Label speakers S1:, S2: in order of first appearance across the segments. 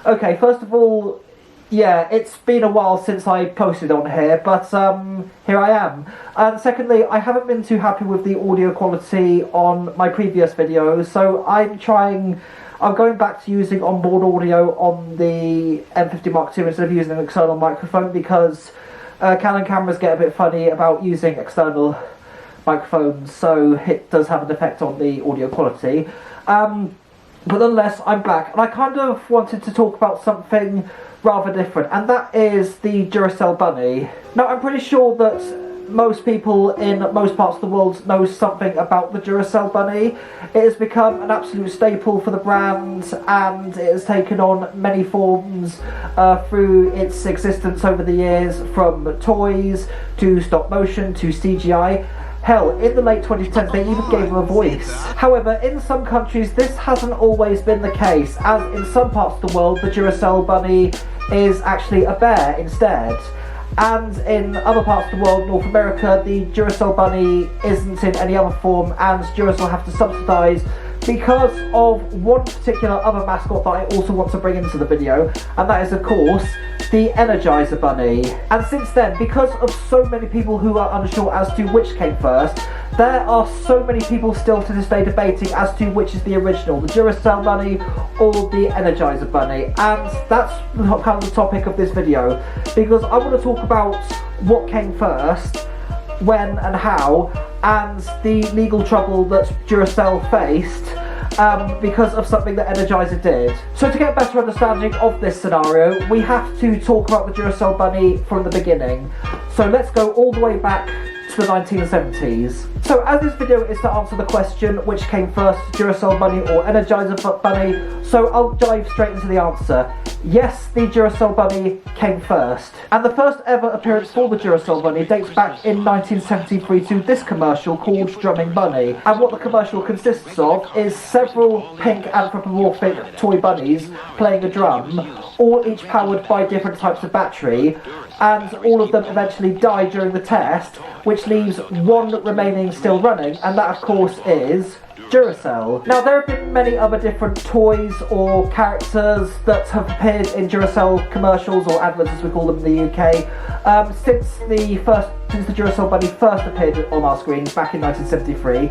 S1: Okay, first of all, yeah, it's been a while since I posted on here, but here I am. And secondly, I haven't been too happy with the audio quality on my previous videos, so I'm going back to using onboard audio on the M50 Mark II instead of using an external microphone, because Canon cameras get a bit funny about using external microphones, so it does have an effect on the audio quality. But nonetheless, I'm back, and I kind of wanted to talk about something rather different, and that is the Duracell bunny. Now, I'm pretty sure that most people in most parts of the world know something about the Duracell bunny. It has become an absolute staple for the brand, and it has taken on many forms through its existence over the years, from toys to stop motion to CGI. Hell, in the late 2010s they even gave him a voice. However, in some countries this hasn't always been the case, as in some parts of the world the Duracell bunny is actually a bear instead. And in other parts of the world, North America, the Duracell bunny isn't in any other form, and Duracell have to subsidise because of one particular other mascot that I also want to bring into the video, and that is of course the Energizer bunny. And since then, because of so many people who are unsure as to which came first, there are so many people still to this day debating as to which is the original, the Duracell bunny or the Energizer bunny. And that's kind of the topic of this video, because I want to talk about what came first, when and how, and the legal trouble that Duracell faced because of something that Energizer did. So to get a better understanding of this scenario, we have to talk about the Duracell bunny from the beginning. So let's go all the way back to the 1970s. So as this video is to answer the question which came first, Duracell bunny or Energizer bunny, so I'll dive straight into the answer. Yes, the Duracell bunny came first. And the first ever appearance for the Duracell bunny dates back in 1973 to this commercial called Drumming Bunny. And what the commercial consists of is several pink anthropomorphic toy bunnies playing a drum, all each powered by different types of battery, and all of them eventually die during the test, which leaves one remaining still running, and that of course is Duracell. Now, there have been many other different toys or characters that have appeared in Duracell commercials, or adverts as we call them in the UK, since the Duracell bunny first appeared on our screens back in 1973,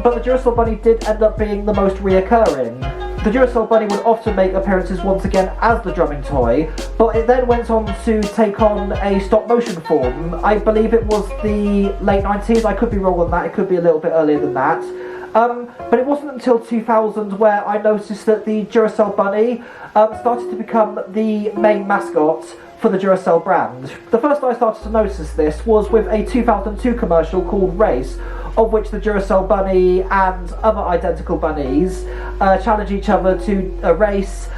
S1: but the Duracell bunny did end up being the most reoccurring. The Duracell bunny would often make appearances once again as the drumming toy, but it then went on to take on a stop motion form. I believe it was the late 90s, I could be wrong on that, it could be a little bit earlier than that. But it wasn't until 2000 where I noticed that the Duracell bunny started to become the main mascot for the Duracell brand. The first I started to notice this was with a 2002 commercial called Race, of which the Duracell bunny and other identical bunnies challenge each other to a race,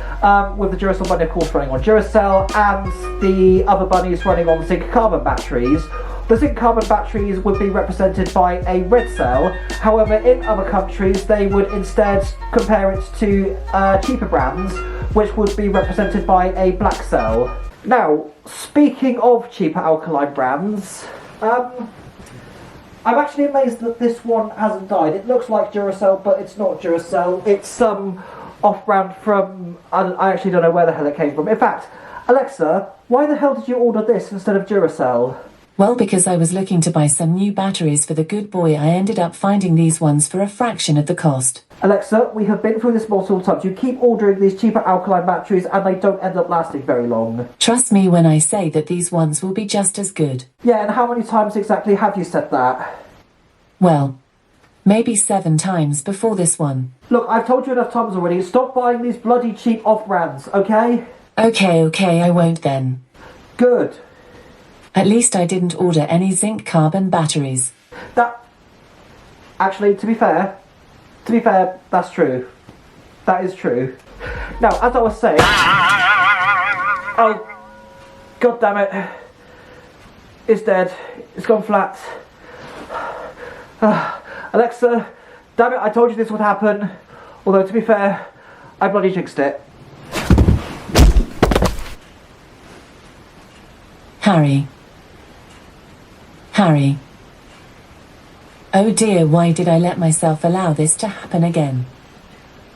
S1: with the Duracell bunny of course running on Duracell and the other bunnies running on zinc carbon batteries. The zinc carbon batteries would be represented by a red cell, however in other countries they would instead compare it to cheaper brands, which would be represented by a black cell. Now, speaking of cheaper alkaline brands, I'm actually amazed that this one hasn't died. It looks like Duracell, but it's not Duracell. It's some off-brand from, I actually don't know where the hell it came from. In fact, Alexa, why the hell did you order this instead of Duracell?
S2: Well, because I was looking to buy some new batteries for the good boy, I ended up finding these ones for a fraction of the cost.
S1: Alexa, we have been through this multiple times. You keep ordering these cheaper alkaline batteries and they don't end up lasting very long.
S2: Trust me when I say that these ones will be just as good.
S1: Yeah, and how many times exactly have you said that?
S2: Well, maybe 7 times before this one.
S1: Look, I've told you enough times already. Stop buying these bloody cheap off-brands, okay?
S2: Okay, I won't then.
S1: Good.
S2: At least I didn't order any zinc carbon batteries.
S1: Actually, to be fair, that's true. That is true. Now, as I was saying... Oh, god damn it. It's dead. It's gone flat. Alexa, damn it, I told you this would happen. Although, to be fair, I bloody jinxed it.
S2: Harry. Oh dear, why did I let myself allow this to happen again?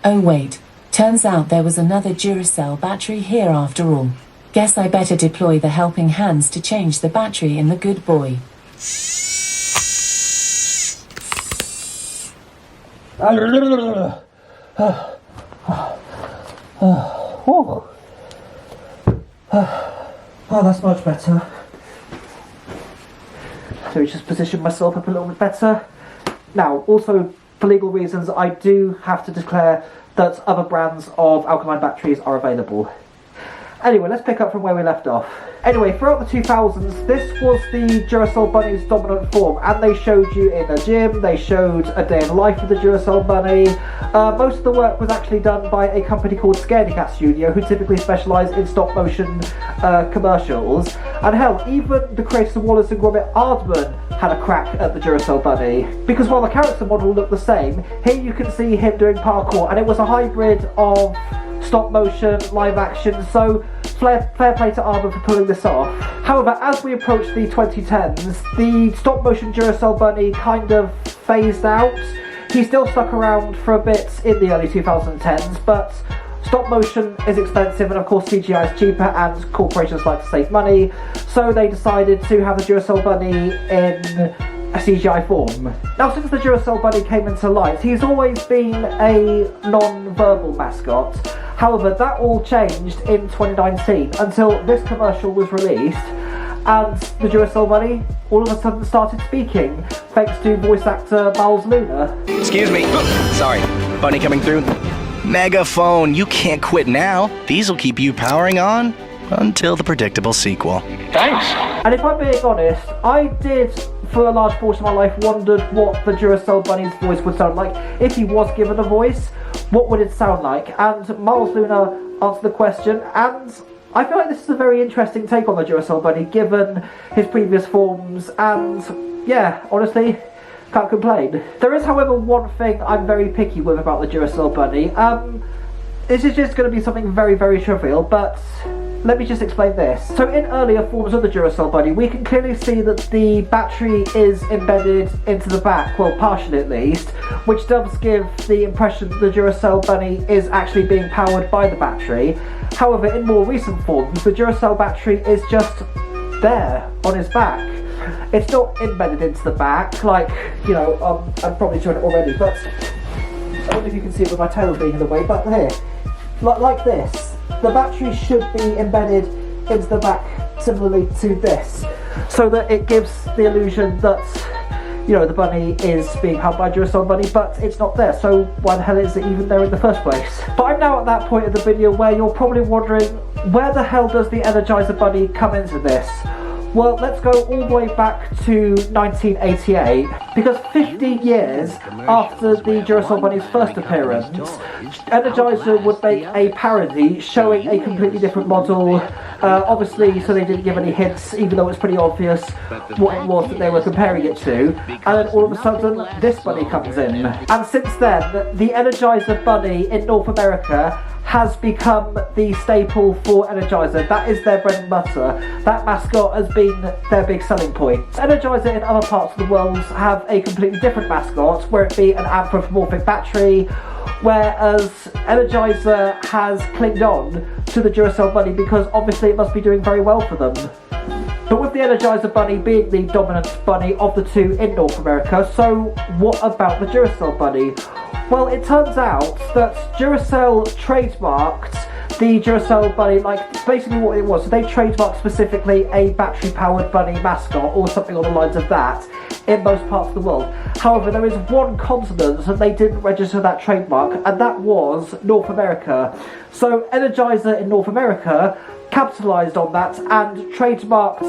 S2: Oh wait, Turns out there was another Duracell battery here after all. Guess I better deploy the helping hands to change the battery in the good boy.
S1: Oh, that's much better. So just position myself up a little bit better. Now, also, for legal reasons, I do have to declare that other brands of alkaline batteries are available. Anyway, let's pick up from where we left off. Anyway, throughout the 2000s, this was the Duracell Bunny's dominant form, and they showed you in a gym, they showed a day in the life of the Duracell Bunny. Most of the work was actually done by a company called Scaredy Studio, who typically specialise in stop-motion commercials. And hell, even the creators of Wallace and Gromit Aardman had a crack at the Duracell Bunny. Because while the character model looked the same, here you can see him doing parkour, and it was a hybrid of stop motion, live action, so fair play to Aardman for pulling this off. However, as we approach the 2010s, the stop motion Duracell Bunny kind of phased out. He still stuck around for a bit in the early 2010s, but stop motion is expensive, and of course CGI is cheaper, and corporations like to save money, so they decided to have the Duracell Bunny in a CGI form. Now, since the Duracell Bunny came into light, he's always been a non-verbal mascot. However, that all changed in 2019 until this commercial was released, and the Duracell Bunny all of a sudden started speaking, thanks to voice actor Miles Luna.
S3: Excuse me. Sorry. Bunny coming through. Megaphone, you can't quit now. These will keep you powering on until the predictable sequel.
S4: Thanks.
S1: And if I'm being honest, I did, for a large portion of my life, wondered what the Duracell Bunny's voice would sound like. If he was given a voice, what would it sound like? And Miles Luna answered the question, and I feel like this is a very interesting take on the Duracell Bunny, given his previous forms, and yeah, honestly, can't complain. There is, however, one thing I'm very picky with about the Duracell Bunny. This is just going to be something very, very trivial, but let me just explain this. So in earlier forms of the Duracell Bunny, we can clearly see that the battery is embedded into the back, well, partially at least, which does give the impression that the Duracell Bunny is actually being powered by the battery. However, in more recent forms, the Duracell battery is just there on his back. It's not embedded into the back, like, you know, I've probably shown it already, but I don't know if you can see it with my tail being in the way, but here, like this. The battery should be embedded into the back similarly to this, so that it gives the illusion that, you know, the bunny is being powered by Duracell Bunny, but it's not there, so why the hell is it even there in the first place? But I'm now at that point of the video where you're probably wondering, where the hell does the Energizer Bunny come into this? Well, let's go all the way back to 1988, because 50 years after the Duracell Bunny's first appearance, Energizer would make a parody showing a completely different model, obviously so they didn't give any hints, even though it's pretty obvious what it was that they were comparing it to, and then all of a sudden this bunny comes in. And since then, the Energizer Bunny in North America has become the staple for Energizer. That is their bread and butter. That mascot has been their big selling point. Energizer in other parts of the world have a completely different mascot, where it be an anthropomorphic battery, whereas Energizer has clinged on to the Duracell Bunny because obviously it must be doing very well for them. But with the Energizer Bunny being the dominant bunny of the two in North America, so what about the Duracell Bunny? Well, it turns out that Duracell trademarked the Duracell Bunny, like basically what it was. So they trademarked specifically a battery-powered bunny mascot or something on the lines of that in most parts of the world. However, there is one continent that they didn't register that trademark, and that was North America. So Energizer in North America capitalised on that and trademarked,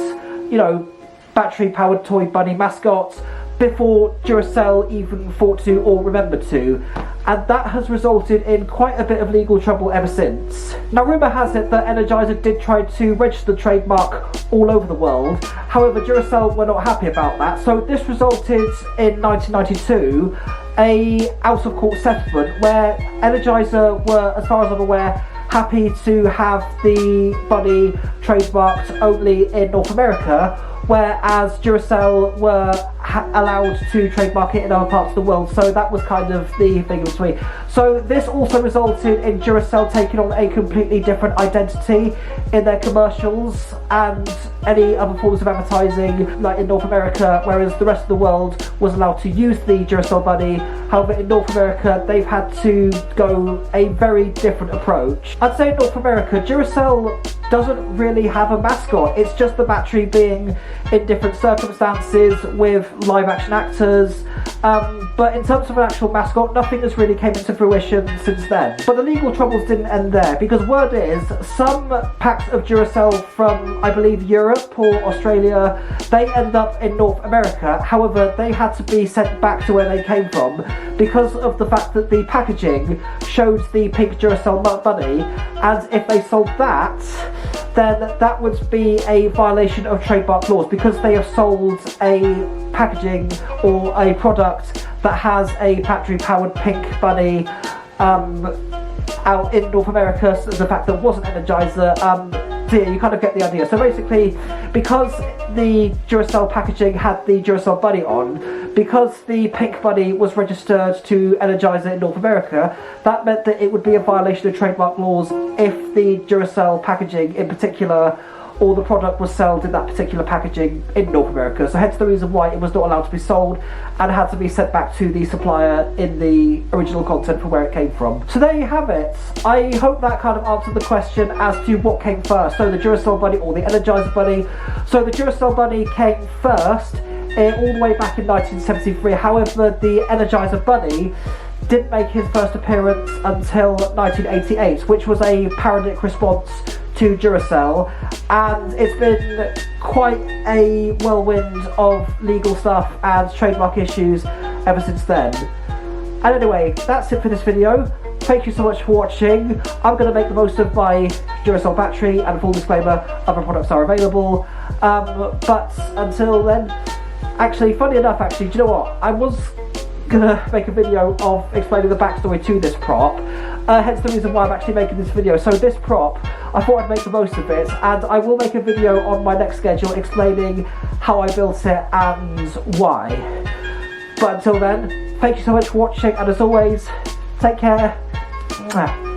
S1: you know, battery-powered toy bunny mascots before Duracell even thought to or remembered to, and that has resulted in quite a bit of legal trouble ever since. Now, rumour has it that Energizer did try to register the trademark all over the world, however Duracell were not happy about that, so this resulted in 1992 a out-of-court settlement where Energizer were, as far as I'm aware, happy to have the bunny trademarked only in North America, whereas Duracell were allowed to trademark it in other parts of the world, so that was kind of the thing between. So this also resulted in Duracell taking on a completely different identity in their commercials and any other forms of advertising, like in North America, whereas the rest of the world was allowed to use the Duracell bunny. However, in North America, they've had to go a very different approach. I'd say in North America, Duracell doesn't really have a mascot. It's just the battery being in different circumstances with live action actors. But in terms of an actual mascot, nothing has really came into fruition since then. But the legal troubles didn't end there, because word is some packs of Duracell from, I believe, Europe or Australia, they end up in North America. However, they had to be sent back to where they came from because of the fact that the packaging showed the pink Duracell bunny, and if they sold that, then that would be a violation of trademark laws, because they have sold a packaging or a product that has a battery-powered pink bunny out in North America. So the fact that it wasn't Energizer, so yeah, you kind of get the idea. So basically, because the Duracell packaging had the Duracell bunny on, because the pink bunny was registered to Energizer in North America, that meant that it would be a violation of trademark laws if the Duracell packaging in particular, or the product was sold in that particular packaging in North America. So hence the reason why it was not allowed to be sold and had to be sent back to the supplier in the original content from where it came from. So there you have it. I hope that kind of answered the question as to what came first, so the Duracell bunny or the Energizer bunny. So the Duracell bunny came first all the way back in 1973. However, the Energizer bunny didn't make his first appearance until 1988, which was a parodic response to Duracell, and it's been quite a whirlwind of legal stuff and trademark issues ever since then. And anyway, that's it for this video. Thank you so much for watching. I'm going to make the most of my Duracell battery, and full disclaimer, other products are available. But until then, actually, funny enough, do you know what? I was gonna make a video of explaining the backstory to this prop, hence the reason why I'm actually making this video. So this prop, I thought I'd make the most of it, and I will make a video on my next schedule explaining how I built it and why. But until then, thank you so much for watching, and as always, take care. Mwah.